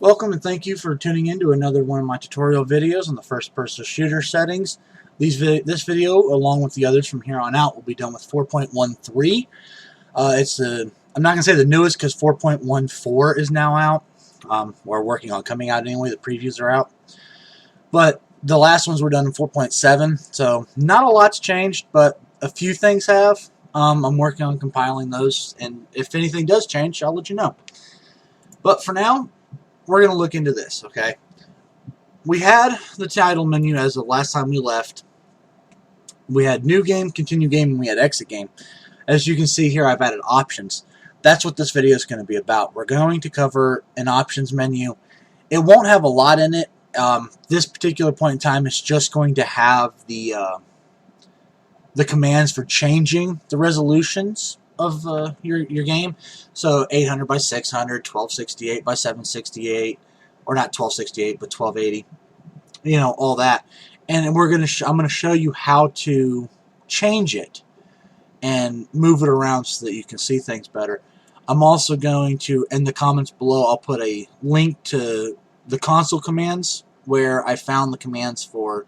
Welcome and thank you for tuning in to another one of my tutorial videos on the first-person shooter settings. This video, along with the others from here on out, will be done with 4.13. I'm not going to say the newest because 4.14 is now out. We're working on coming out anyway. The previews are out. But the last ones were done in 4.7, so not a lot's changed, but a few things have. I'm working on compiling those, and if anything does change, I'll let you know. But for now, we're going to look into this, okay? We had the title menu as the last time we left. We had new game, continue game, and we had exit game. As you can see here, I've added options. That's what this video is going to be about. We're going to cover an options menu. It won't have a lot in it. This particular point in time is just going to have the commands for changing the resolutions of your game. So 800 by 600, 1268 by 768, or not 1268 but 1280. You know, all that. And I'm going to show you how to change it and move it around so that you can see things better. I'm also going to, in the comments below, I'll put a link to the console commands where I found the commands for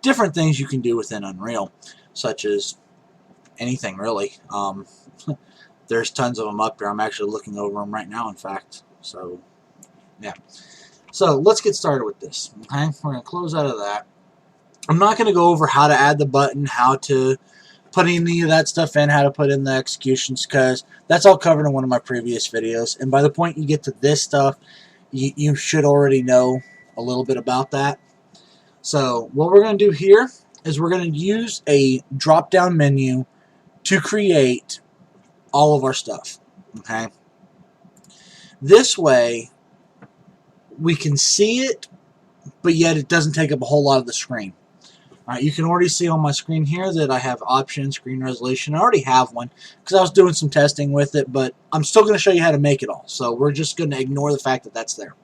different things you can do within Unreal, such as anything really. There's tons of them up there. I'm actually looking over them right now, in fact. So, yeah. So, let's get started with this. Okay? We're going to close out of that. I'm not going to go over how to add the button, how to put any of that stuff in, how to put in the executions, because that's all covered in one of my previous videos. And by the point you get to this stuff, you should already know a little bit about that. So, what we're going to do here is we're going to use a drop-down menu to create all of our stuff. Okay? This way, we can see it, but yet it doesn't take up a whole lot of the screen. Alright, you can already see on my screen here that I have options, screen resolution. I already have one because I was doing some testing with it, but I'm still going to show you how to make it all. So we're just going to ignore the fact that that's there.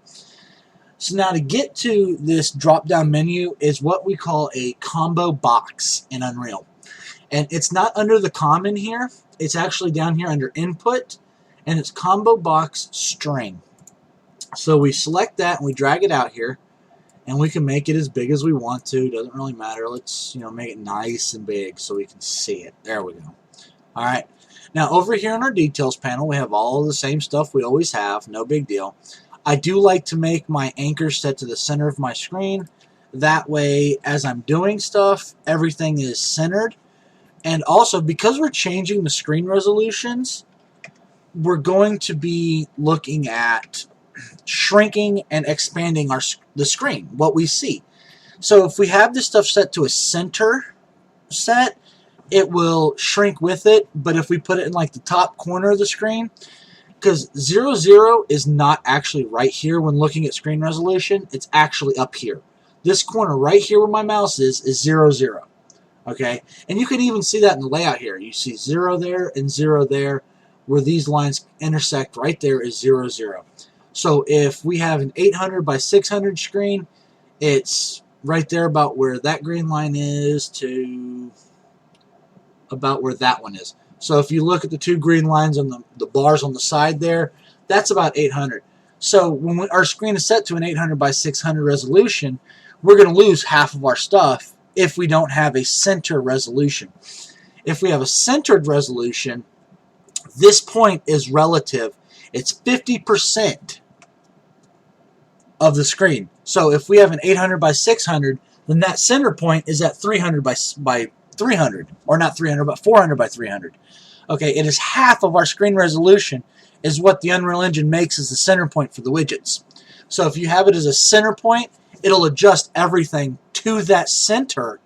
So now to get to this drop-down menu is what we call a combo box in Unreal. And it's not under the common here. It's actually down here under input, and it's combo box string. So we select that and we drag it out here, and we can make it as big as we want to. Doesn't really matter. Let's make it nice and big so we can see it. There we go. All right. Now over here in our details panel, we have all of the same stuff we always have. No big deal. I do like to make my anchor set to the center of my screen. That way, as I'm doing stuff, everything is centered. And also, because we're changing the screen resolutions, we're going to be looking at shrinking and expanding the screen, what we see. So if we have this stuff set to a center set, it will shrink with it. But if we put it in like the top corner of the screen, because 0, 0 is not actually right here when looking at screen resolution, it's actually up here. This corner right here where my mouse is 0, 0. Okay, and you can even see that in the layout here. You see 0 there and 0 there. Where these lines intersect right there is 0, 0. So if we have an 800 by 600 screen, it's right there about where that green line is to about where that one is. So if you look at the two green lines on the bars on the side there, that's about 800. So when our screen is set to an 800 by 600 resolution, we're going to lose half of our stuff if we don't have a center resolution. If we have a centered resolution, this point is relative. It's 50% of the screen. So if we have an 800 by 600, then that center point is at 300 by 300, or not 300, but 400 by 300. Okay, it is half of our screen resolution is what the Unreal Engine makes as the center point for the widgets. So if you have it as a center point, it'll adjust everything to that center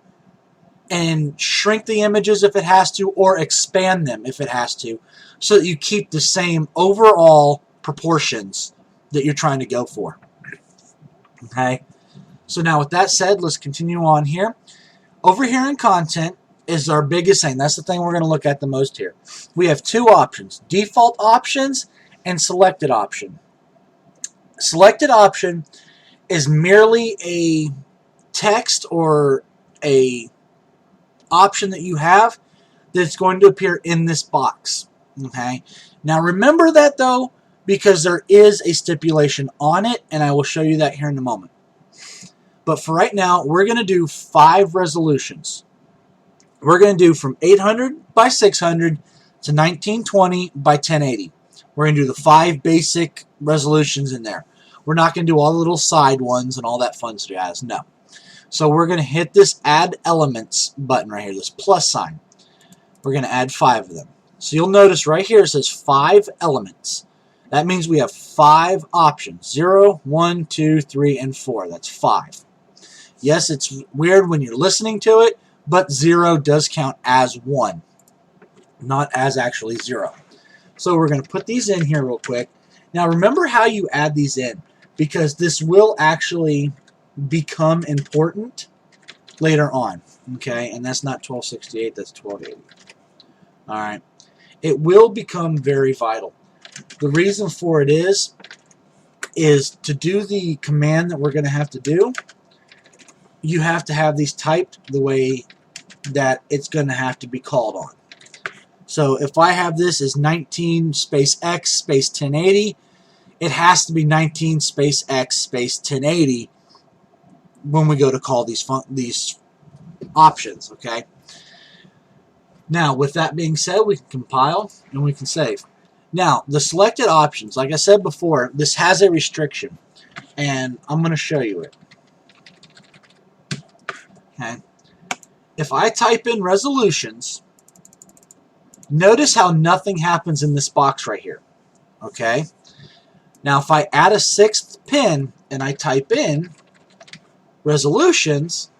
and shrink the images if it has to, or expand them if it has to, so that you keep the same overall proportions that you're trying to go for. Okay, so now with that said, let's continue on here. Over here in content is our biggest thing. That's the thing we're going to look at the most here. We have two options, default options and selected option. Selected option is merely a text or a option that you have that's going to appear in this box. Okay. Now remember that though, because there is a stipulation on it, and I will show you that here in a moment. But for right now, we're going to do 5 resolutions. We're going to do from 800 by 600 to 1920 by 1080. We're going to do the 5 basic resolutions in there. We're not going to do all the little side ones and all that fun jazz. No. So we're going to hit this Add Elements button right here, this plus sign. We're going to add 5 of them. So you'll notice right here it says 5 elements. That means we have 5 options. 0, 1, 2, 3, and 4. That's 5. Yes, it's weird when you're listening to it, but 0 does count as 1, not as actually 0. So we're going to put these in here real quick. Now remember how you add these in, because this will actually become important later on. Okay, and that's not 1268, that's 1280. Alright, it will become very vital. The reason for it is to do the command that we're going to have to do, you have to have these typed the way that it's going to have to be called on. So if I have this as 19 space X space 1080, it has to be 19 space X space 1080 when we go to call these options, okay? Now, with that being said, we can compile and we can save. Now, the selected options, like I said before, this has a restriction, and I'm going to show you it. Okay. If I type in resolutions, notice how nothing happens in this box right here. Okay. Now, if I add a 6th pin and I type in resolutions,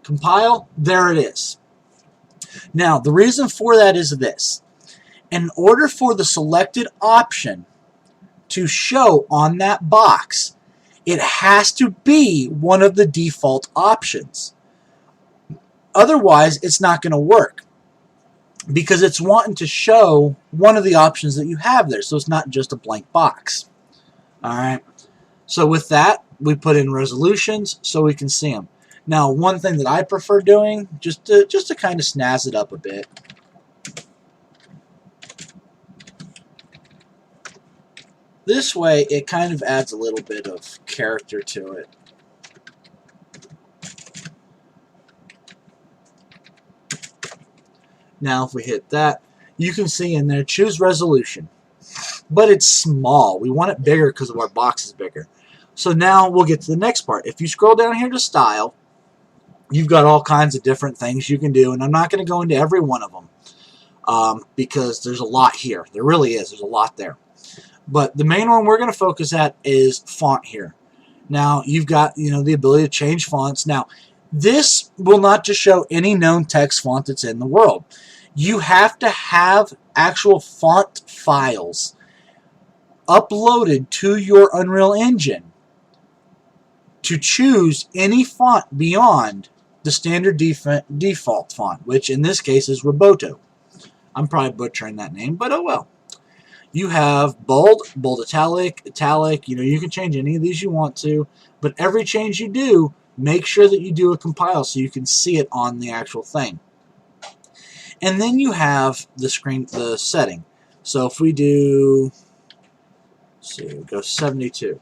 compile, there it is. Now, the reason for that is this. In order for the selected option to show on that box, it has to be one of the default options. Otherwise, it's not going to work, because it's wanting to show one of the options that you have there, so it's not just a blank box. Alright, so with that, we put in resolutions so we can see them. Now, one thing that I prefer doing, just to kind of snazz it up a bit, this way it kind of adds a little bit of character to it. Now, if we hit that, you can see in there, choose resolution. But it's small. We want it bigger because of our box is bigger. So now we'll get to the next part. If you scroll down here to style, you've got all kinds of different things you can do. And I'm not going to go into every one of them because there's a lot here. There really is. There's a lot there. But the main one we're going to focus at is font here. Now, you've got the ability to change fonts. Now, this will not just show any known text font that's in the world. You have to have actual font files uploaded to your Unreal Engine to choose any font beyond the standard default font, which in this case is Roboto. I'm probably butchering that name, but oh well. You have bold, bold italic, italic. You can change any of these you want to, but every change you do, make sure that you do a compile so you can see it on the actual thing. And then you have the setting. So if we do, go 72,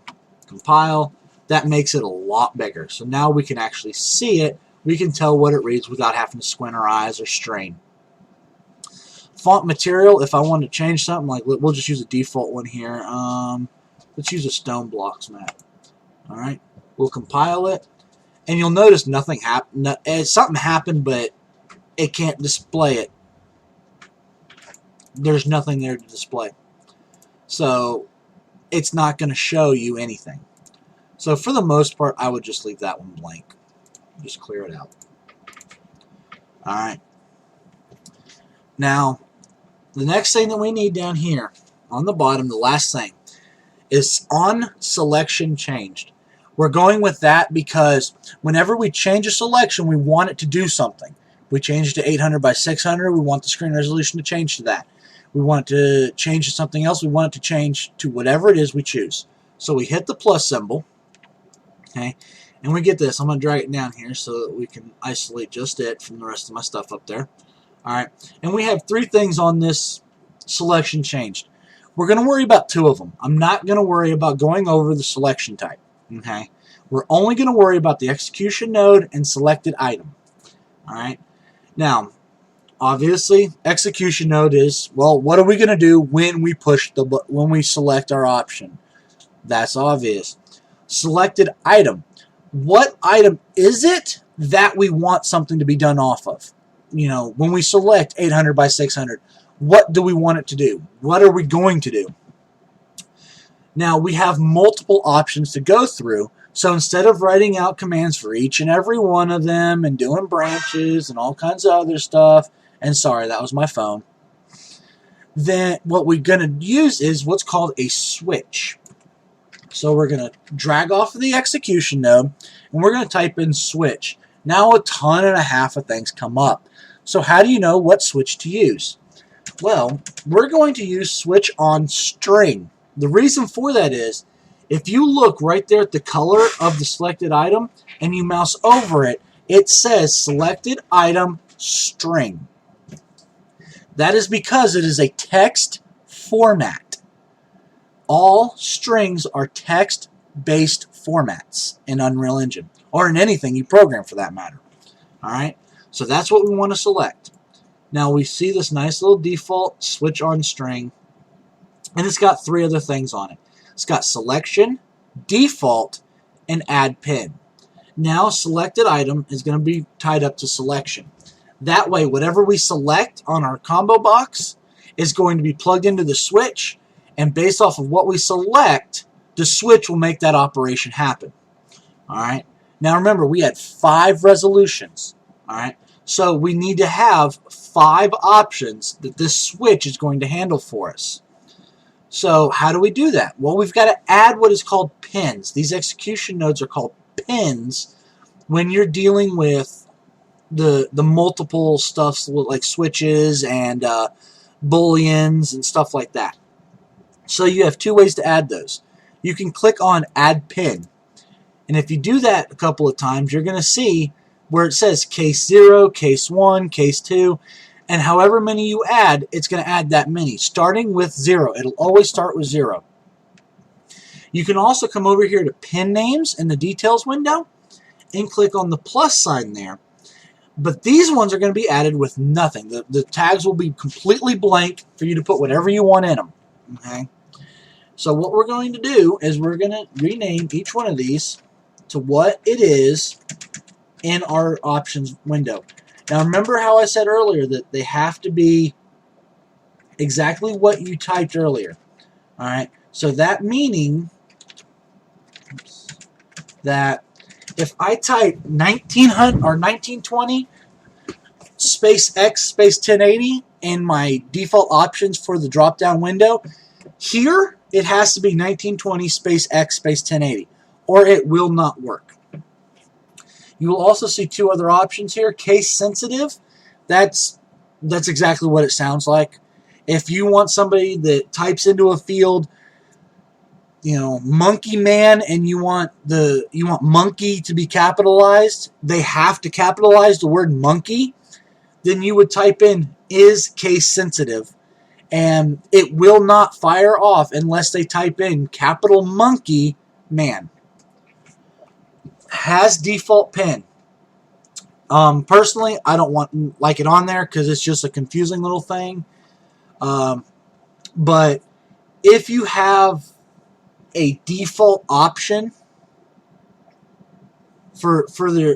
compile, that makes it a lot bigger. So now we can actually see it. We can tell what it reads without having to squint our eyes or strain. Font material, if I want to change something, like we'll just use a default one here. Let's use a Stone Blocks map. Alright, we'll compile it. And you'll notice nothing happened. Something happened, but it can't display it. There's nothing there to display. So it's not going to show you anything. So for the most part, I would just leave that one blank. Just clear it out. Alright. Now, the next thing that we need down here, on the bottom, the last thing, is on selection changed. We're going with that because whenever we change a selection, we want it to do something. We change it to 800 by 600, we want the screen resolution to change to that. We want it to change to something else, we want it to change to whatever it is we choose. So we hit the plus symbol, okay, and we get this. I'm going to drag it down here so that we can isolate just it from the rest of my stuff up there. Alright, and we have 3 things on this selection changed. We're going to worry about two of them. I'm not going to worry about going over the selection type. Okay? We're only going to worry about the execution node and selected item. All right? Now, obviously, execution node is, well, what are we going to do when we select our option? That's obvious. Selected item. What item is it that we want something to be done off of? You know, when we select 800 by 600, what do we want it to do? What are we going to do? Now, we have multiple options to go through, so instead of writing out commands for each and every one of them and doing branches and all kinds of other stuff, and sorry, that was my phone, then what we're going to use is what's called a switch. So we're going to drag off of the execution node, and we're going to type in switch. Now a ton and a half of things come up. So how do you know what switch to use? Well, we're going to use switch on string. The reason for that is, if you look right there at the color of the selected item and you mouse over it, it says selected item string. That is because it is a text format. All strings are text-based formats in Unreal Engine, or in anything you program for that matter. Alright, so that's what we want to select. Now we see this nice little default switch on string, and it's got three other things on it. It's got selection, default, and add pin. Now selected item is going to be tied up to selection. That way, whatever we select on our combo box is going to be plugged into the switch, and based off of what we select, the switch will make that operation happen. Alright? Now remember, we had 5 resolutions. Alright? So we need to have 5 options that this switch is going to handle for us. So how do we do that? Well, we've got to add what is called pins. These execution nodes are called pins when you're dealing with the multiple stuff like switches and booleans and stuff like that. So you have 2 ways to add those. You can click on add pin, and if you do that a couple of times, you're going to see where it says case 0, case 1, case 2, and however many you add, it's going to add that many, starting with 0. It'll always start with 0. You can also come over here to pin names in the details window and click on the plus sign there. But these ones are going to be added with nothing. The tags will be completely blank for you to put whatever you want in them. Okay? So what we're going to do is we're going to rename each one of these to what it is in our options window. Now remember how I said earlier that they have to be exactly what you typed earlier. Alright, so that meaning that if I type 1900 or 1920 space X space 1080 in my default options for the drop down window, here it has to be 1920 space X space 1080 or it will not work. You will also see 2 other options here. Case sensitive, that's exactly what it sounds like. If you want somebody that types into a field, you know, monkey man, and you want monkey to be capitalized, they have to capitalize the word monkey, then you would type in is case sensitive, and it will not fire off unless they type in capital monkey man. Has default pin. Personally, I don't like it on there because it's just a confusing little thing. But if you have a default option for your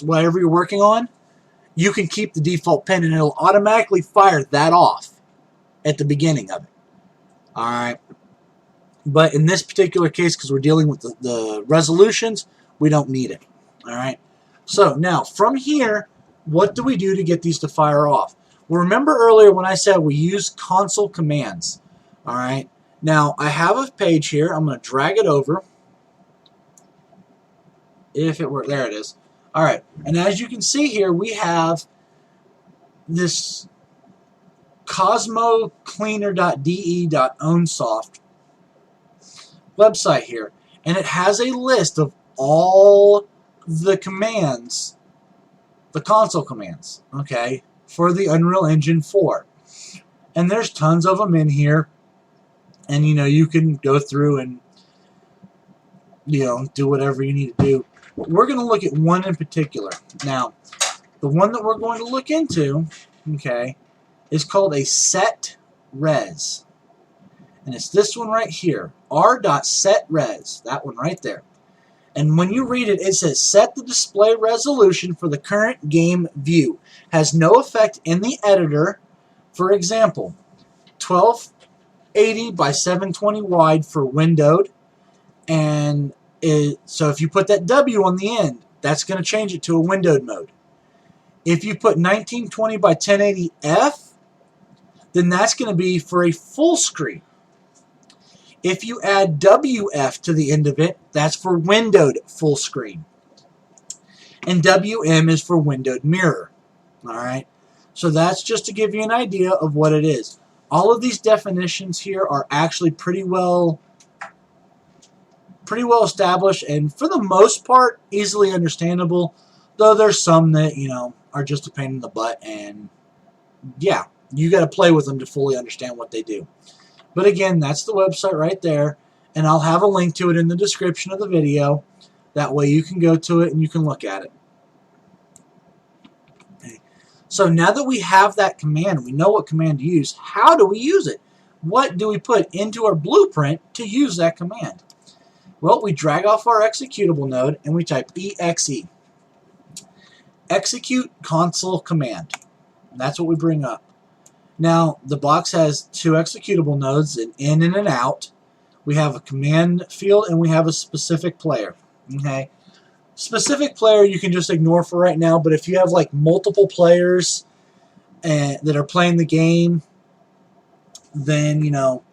whatever you're working on, you can keep the default pin and it'll automatically fire that off at the beginning of it. All right. But in this particular case, because we're dealing with the resolutions, we don't need it. Alright, so now from here, what do we do to get these to fire off? Well, remember earlier when I said we use console commands. Alright, now I have a page here. I'm going to drag it over. If it were, there it is. Alright, and as you can see here, we have this cosmocleaner.de.ownsoft website here, and it has a list of all the commands, the console commands, okay, for the Unreal Engine 4. And there's tons of them in here. And, you know, you can go through and, you know, do whatever you need to do. But we're going to look at one in particular. Now, the one that we're going to look into, okay, is called a set res. And it's this one right here, r.setRes, that one right there. And when you read it, it says, set the display resolution for the current game view. Has no effect in the editor. For example, 1280 by 720 wide for windowed. And so if you put that W on the end, that's going to change it to a windowed mode. If you put 1920 by 1080f, then that's going to be for a full screen. If you add WF to the end of it, that's for windowed full screen. And WM is for windowed mirror. Alright? So that's just to give you an idea of what it is. All of these definitions here are actually pretty well established, and for the most part, easily understandable. Though there's some that, you know, are just a pain in the butt, and yeah, you got to play with them to fully understand what they do. But again, that's the website right there, and I'll have a link to it in the description of the video. That way you can go to it and you can look at it. Okay. So now that we have that command, we know what command to use, how do we use it? What do we put into our blueprint to use that command? Well, we drag off our executable node and we type exe. Execute console command. That's what we bring up. Now, the box has two executable nodes, an in and an out. We have a command field and we have a specific player. Okay, specific player you can just ignore for right now, but if you have like multiple players that are playing the game, then, you know,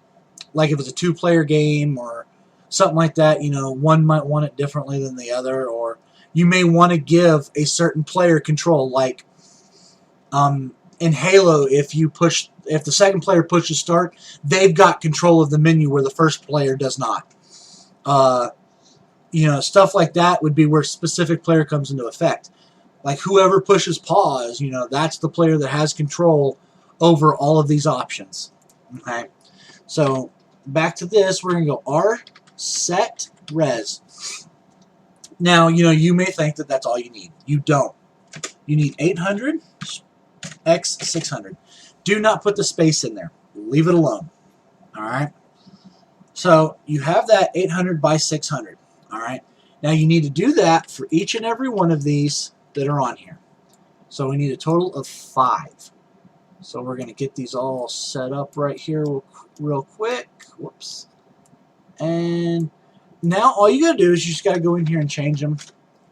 like if it's a two-player game or something like that, you know, one might want it differently than the other, or you may want to give a certain player control, like in Halo, if the second player pushes start, they've got control of the menu where the first player does not. You know, stuff like that would be where specific player comes into effect. Like whoever pushes pause, you know, that's the player that has control over all of these options. Okay, so back to this, we're going to go r.set.res. Now, you know, you may think that that's all you need. You don't. You need 800 x 600. Do not put the space in there. Leave it alone. Alright? So, you have that 800 by 600. Alright? Now, you need to do that for each and every one of these that are on here. So, we need a total of 5. So, we're going to get these all set up right here real quick. Whoops. And now, all you got to do is you just got to go in here and change them.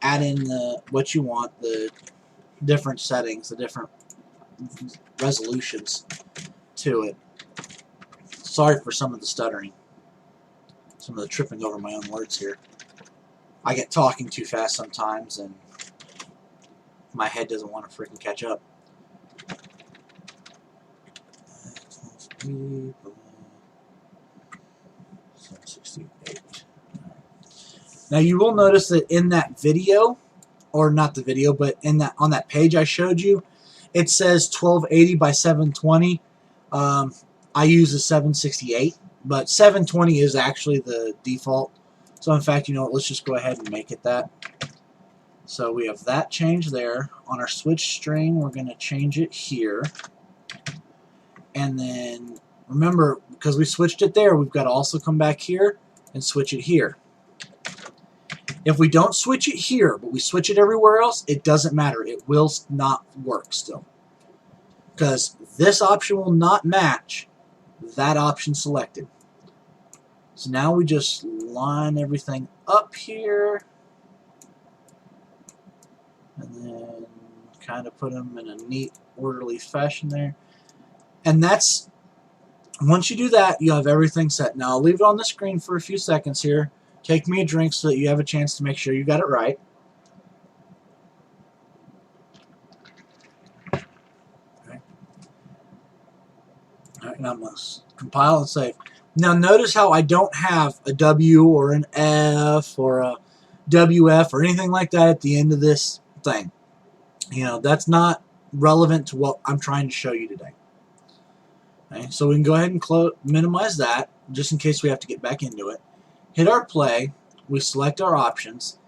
Add in what you want, the different settings, the different resolutions to it. Sorry for some of the stuttering, some of the tripping over my own words here. I get talking too fast sometimes and my head doesn't want to freaking catch up. Now you will notice that in that video, or not the video, but in that on that page I showed you, it says 1280 by 720. I use a 768, but 720 is actually the default. So in fact, you know what, let's just go ahead and make it that. So we have that change there. On our switch string, we're going to change it here. And then, remember, because we switched it there, we've got to also come back here and switch it here. If we don't switch it here, but we switch it everywhere else, it doesn't matter. It will not work still. Because this option will not match that option selected. So now we just line everything up here. And then kind of put them in a neat, orderly fashion there. And that's, once you do that, you have everything set. Now I'll leave it on the screen for a few seconds here. Take me a drink so that you have a chance to make sure you got it right. Okay. Alright, now I'm going to compile and save. Now notice how I don't have a W or an F or a WF or anything like that at the end of this thing. You know, that's not relevant to what I'm trying to show you today. Okay, so we can go ahead and minimize that. just in case we have to get back into it. Hit our play, we select our options,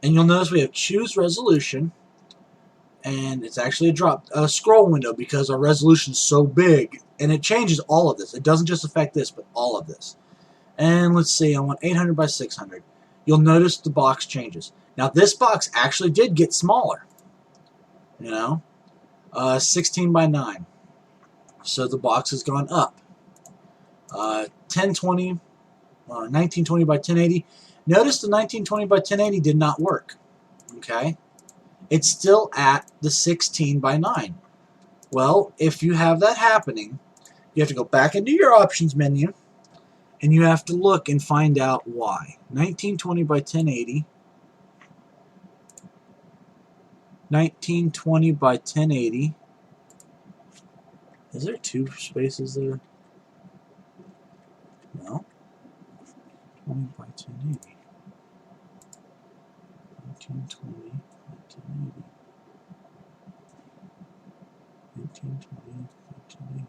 and you'll notice we have choose resolution, and it's actually a scroll window because our resolution is so big, and it changes all of this. It doesn't just affect this, but all of this. And let's see, I want 800 by 600. You'll notice the box changes. Now this box actually did get smaller, 16 by 9. So the box has gone up. 1920 by 1080. Notice the 1920 by 1080 did not work. Okay? It's still at the 16 by 9. Well, if you have that happening, you have to go back into your options menu, and you have to look and find out why. 1920 by 1080. 1920 by 1080. Is there 2 spaces there? No. 20 by 1080. 1920 by 1080. 1920 by 1080.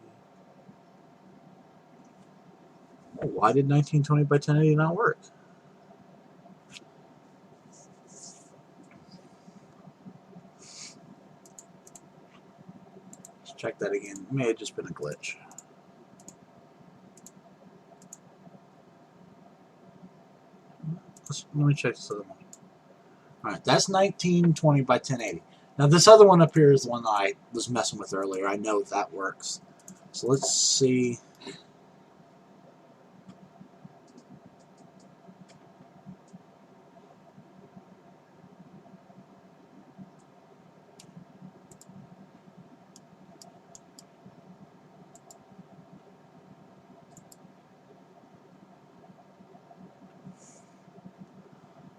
Well, why did 1920 by 1080 not work? Let's check that again. It may have just been a glitch. Let me check this other one. Alright, that's 1920 by 1080. Now this other one up here is the one that I was messing with earlier. I know that works. So let's see.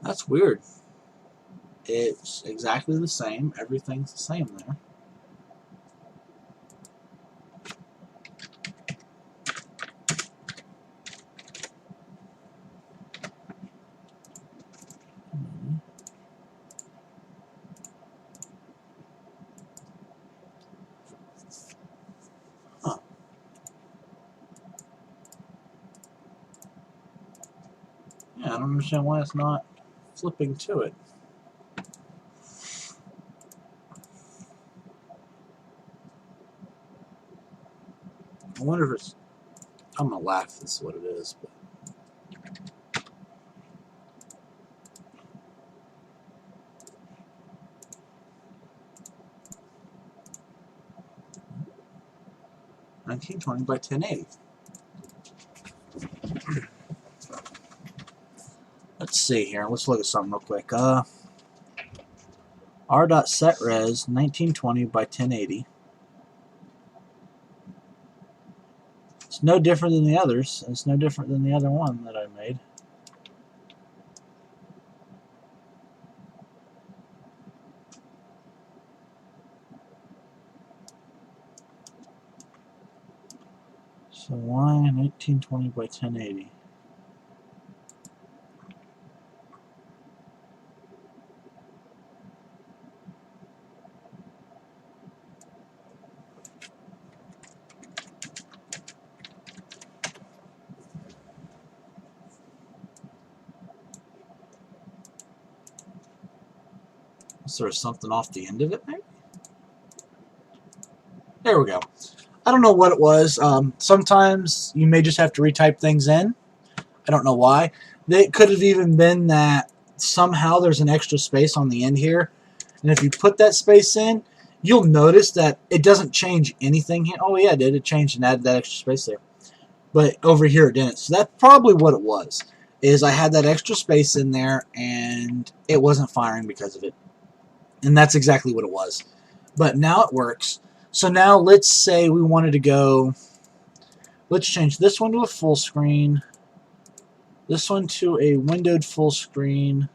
That's weird. It's exactly the same. Everything's the same there. Huh. Yeah, I don't understand why it's not flipping to it. I wonder if it's... I'm going to laugh if this is what it is. But $1920 by 1080. Let's see here. Let's look at something real quick. R.setRes 1920 by 1080. It's no different than the others. It's no different than the other one that I made. So why 1920 by 1080? Is there something off the end of it, maybe? There we go. I don't know what it was. Sometimes you may just have to retype things in. I don't know why. It could have even been that somehow there's an extra space on the end here. And if you put that space in, you'll notice that it doesn't change anything here. Oh, yeah, it did. It changed and added that extra space there. But over here it didn't. So that's probably what it was. Is I had that extra space in there and it wasn't firing because of it. And that's exactly what it was. But now it works. So now let's say we wanted to go, let's change this one to a full screen, this one to a windowed full screen.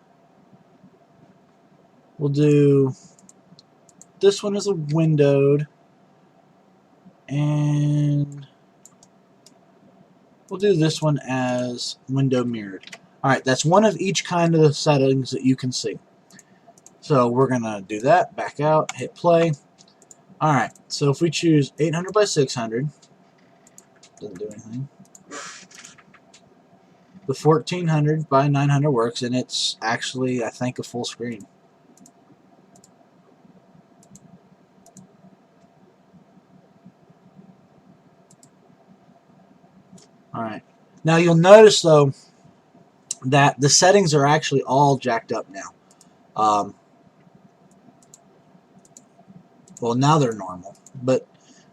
We'll do this one as a windowed, and we'll do this one as window mirrored. Alright, that's one of each kind of the settings that you can see. So we're going to do that, back out, hit play. Alright, so if we choose 800 by 600, doesn't do anything. the 1400 by 900 works, and it's actually, I think, a full screen. Alright. Now you'll notice, though, that the settings are actually all jacked up now. Well, now they're normal, but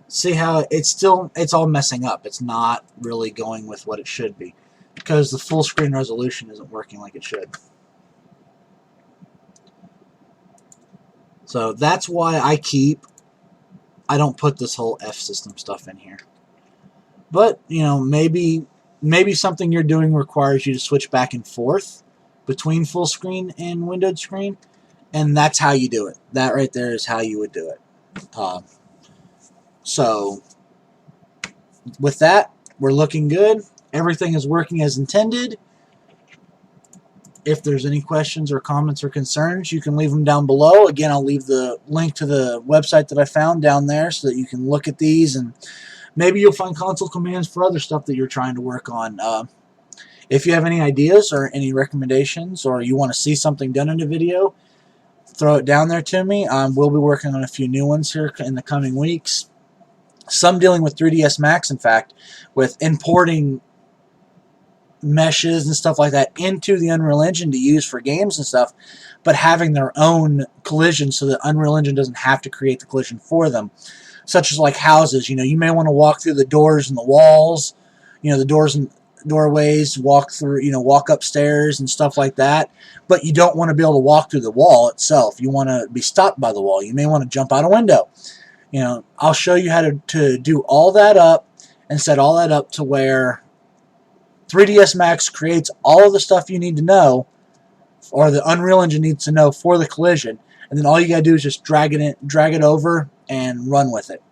see how it's all messing up. It's not really going with what it should be because the full screen resolution isn't working like it should. So that's why I don't put this whole F system stuff in here. But, you know, maybe something you're doing requires you to switch back and forth between full screen and windowed screen, and that's how you do it. That right there is how you would do it. So with that, we're looking good. Everything is working as intended. If there's any questions or comments or concerns, you can leave them down below. Again, I'll leave the link to the website that I found down there so that you can look at these, and maybe you'll find console commands for other stuff that you're trying to work on. If you have any ideas or any recommendations, or you want to see something done in a video, throw it down there to me. We'll be working on a few new ones here in the coming weeks. Some dealing with 3ds Max, in fact, with importing meshes and stuff like that into the Unreal Engine to use for games and stuff, but having their own collision so that Unreal Engine doesn't have to create the collision for them. Such as like houses, you know, you may want to walk through the doors and the walls, you know, the doors and doorways, walk through, you know, walk upstairs and stuff like that, but you don't want to be able to walk through the wall itself. You want to be stopped by the wall. You may want to jump out a window. You know, I'll show you how to do all that up and set all that up to where 3ds Max creates all of the stuff you need to know, or the Unreal Engine needs to know for the collision, and then all you gotta do is just drag it over and run with it.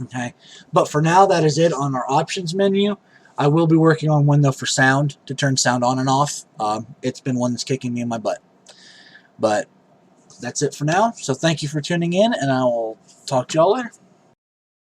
Okay, but for now, that is it on our options menu. I will be working on one though for sound, to turn sound on and off. It's been one that's kicking me in my butt. But that's it for now. So thank you for tuning in, and I will talk to y'all later.